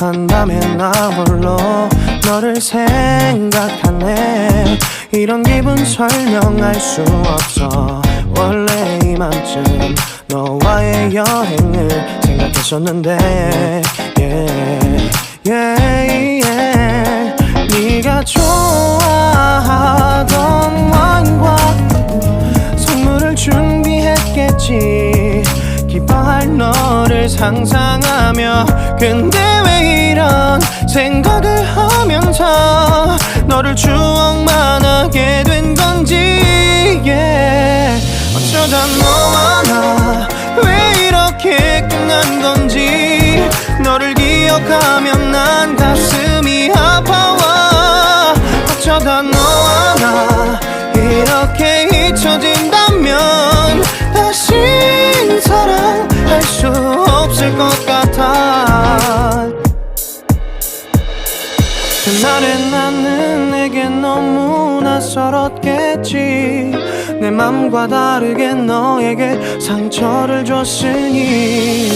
한밤에 나 홀로 너를 생각하네. 이런 기분 설명할 수 없어. 원래 이맘쯤 너와의 여행을 생각했었는데 네가 좋아하던 와인과 선물을 준비했겠지. 기뻐할 너를 상상하며. 근데 왜 이런 생각을 하면서 너를 추억만 하게 된 건지. 어쩌다 너와 나 왜 이렇게 끝난 건지. 너를 기억하면 난 가슴이 아파와. 어쩌다 너와 나 이렇게 잊혀진다면 다시 사랑할 수 없을 것 같아. 그날의 나는 내게 너무 낯설었겠지. 내 맘과 다르게 너에게 상처를 줬으니.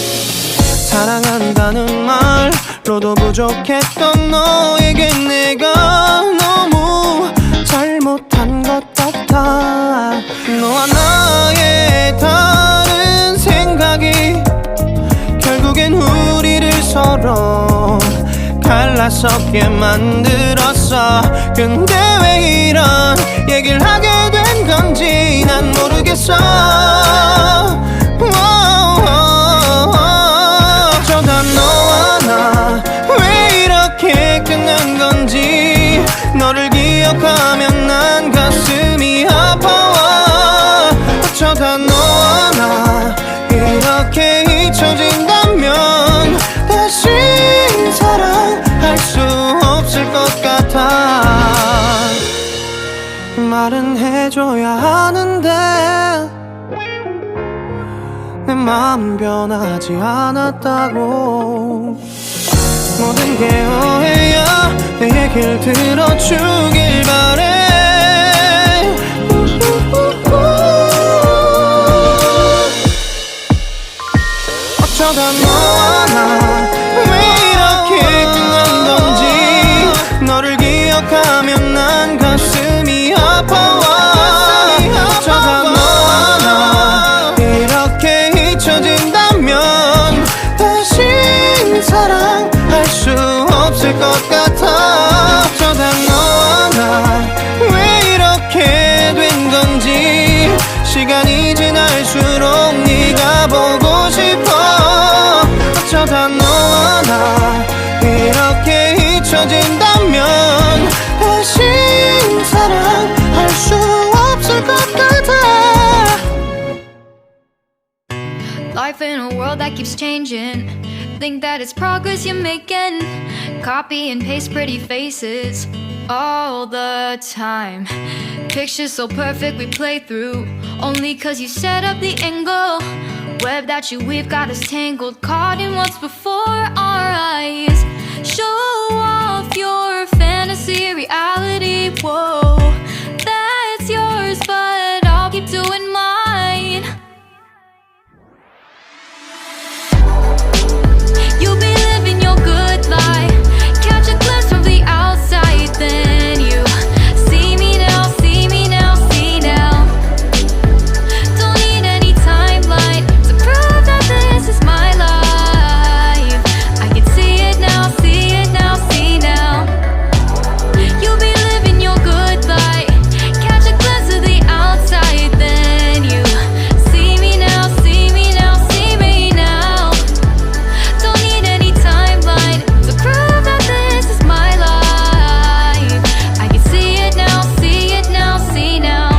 사랑한다는 말로도 부족했던 너에게 내가 너무 잘못한 것 같아. 너와 나의 다른 생각이 결국엔 우리를 서로 갈라서게 만들었어. 근데 왜 이런 얘기를 하게 된 건지 난 모르겠어. 어쩌다 너와 나 왜 이렇게 끝난 건지. 너를 기억하면 난 가슴이 아파와. 어쩌다 너와 나 이렇게 잊혀진다면 다시 사랑할 수 없을 것 같아. 말은 해줘야 하는데 내 마음은 변하지 않았다고. 모든 게 오해야. 내 얘길 들어주길 바래. 어쩌다 너와 나 왜 이렇게 끝난 건지. 너를 기억하면 난 가슴이 아파와. 어쩌다 너와 나 이렇게 잊혀진다면 다시 사랑할 수 없을 것 같아. 어쩌다 너와 나 왜 이렇게 된 건지. 시간이 지날수록 네가 보고 싶어. 어쩌다 너와 나 이렇게 잊혀진다면 다시 사랑할 수 없을 것 같아. Life in a world that keeps changing. Think that it's progress you're making. Copy and paste pretty faces all the time. Pictures so perfect we play through only cause you set up the angle. Web that you weave got us tangled, caught in what's before our eyes. Show off your fantasy reality. Whoa, that's yours, but I'll keep doing mine. You'll be living your good life. Catch a glimpse from the outside, then you see me now, see me now, see now. Don't need any timeline to prove that this is my life. I can see it now, see it now, see now. You'll be living your good life. Catch a glimpse of the outside, then you see me now, see me now, see me now. Don't need any timeline to prove that this is my life. I can see it now, see it now, see now.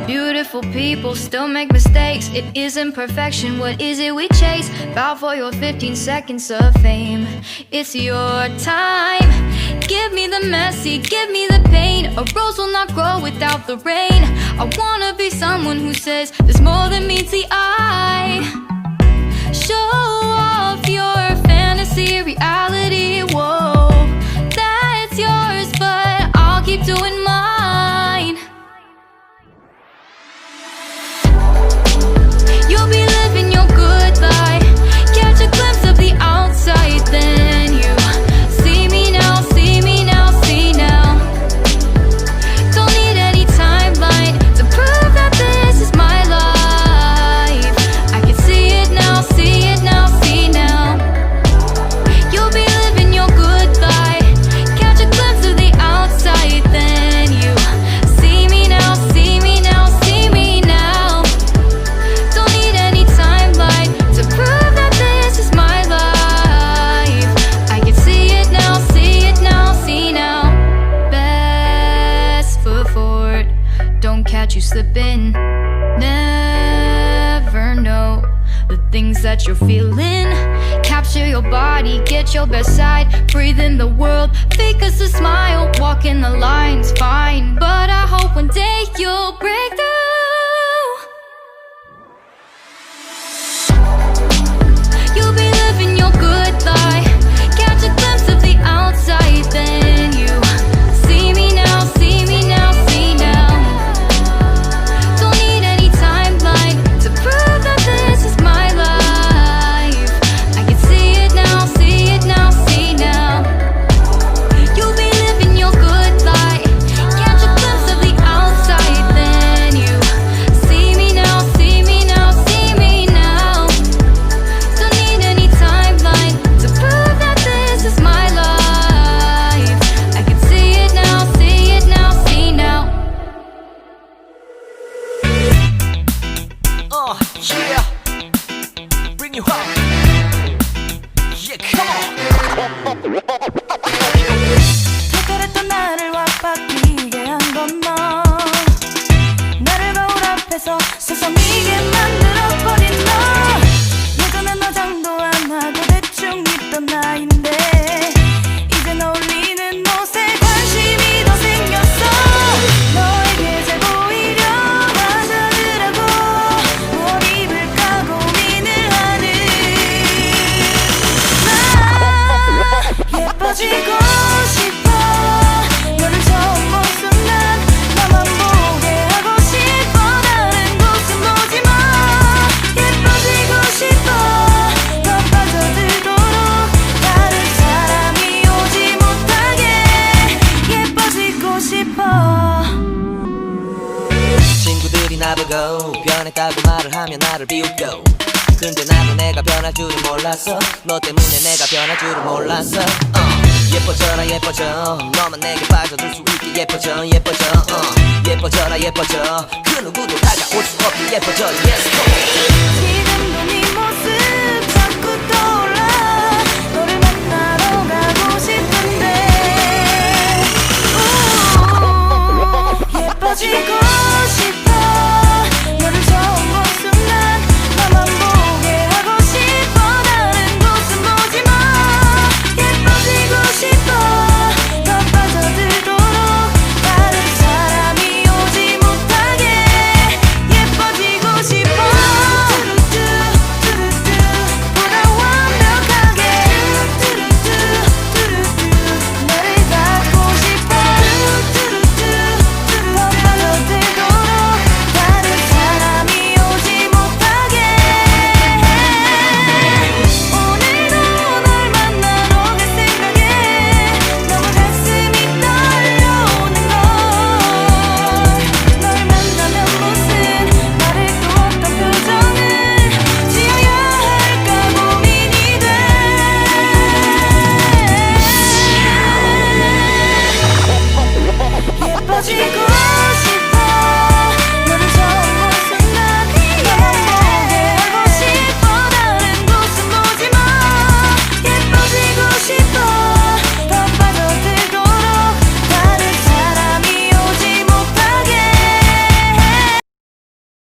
Beautiful people still make mistakes. It isn't perfection, what is it we chase? Bow for your 15 seconds of fame. It's your time. Give me the messy, give me the pain. A rose will not grow without the rain. I wanna be someone who says there's more than meets the eye. Show off your fantasy reality. Whoa, that's yours, but I'll keep doing mine. You'll be living your good life. Catch a glimpse of the outside, then you slip in. Never know the things that you're feeling. Capture your body, get your best side. Breathe in the world, fake us a smile. Walk in the lines, fine. But I hope one day you'll break through. You'll be living your good life. Catch a glimpse of the outside, then you see me now, see me now, see now. Don't need any timeline to prove that this is my life. I can see it now, see it now, see now. You'll be living your good life. Catch a glimpse of the outside, then you see me now, see me now, see me now. Don't need any timeline to prove that this is my life. I can see it now, see it now, see now. Yeah, bring you home. Yeah, come on. 특별했던 나를 와바뀌게 한 건 너. 나를 거울 앞에서 서성이게 만들어버린 너. 예전엔 화장도 안 하고 대충 입던 나인데 이젠 어울리는 옷에 관심이 더 생겼어. 너에게 잘 보이려 하자더라고. 뭘 입을까 고민을 하는 나. 예뻐지고 싶어. 너를 처음 본 순간 나만 보게 하고 싶어. 다른 곳은 보지 마. 예뻐지고 싶어. 더 빠져들도록 다른 사람이 오지 못하게 예뻐지고 싶어. 친구들이 나보고 변했다고 말을 하면 나를 비웃고, 근데 나도 내가 변할 줄은 몰랐어. 너 때문에 내가 변할 줄은 몰랐어. 예뻐져라 예뻐져. 너만 내게 빠져들 수 있게 예뻐져 예뻐져. 예뻐져라 예뻐져. 그 누구도 다가올 수 없게 예뻐져. Yes, 지금도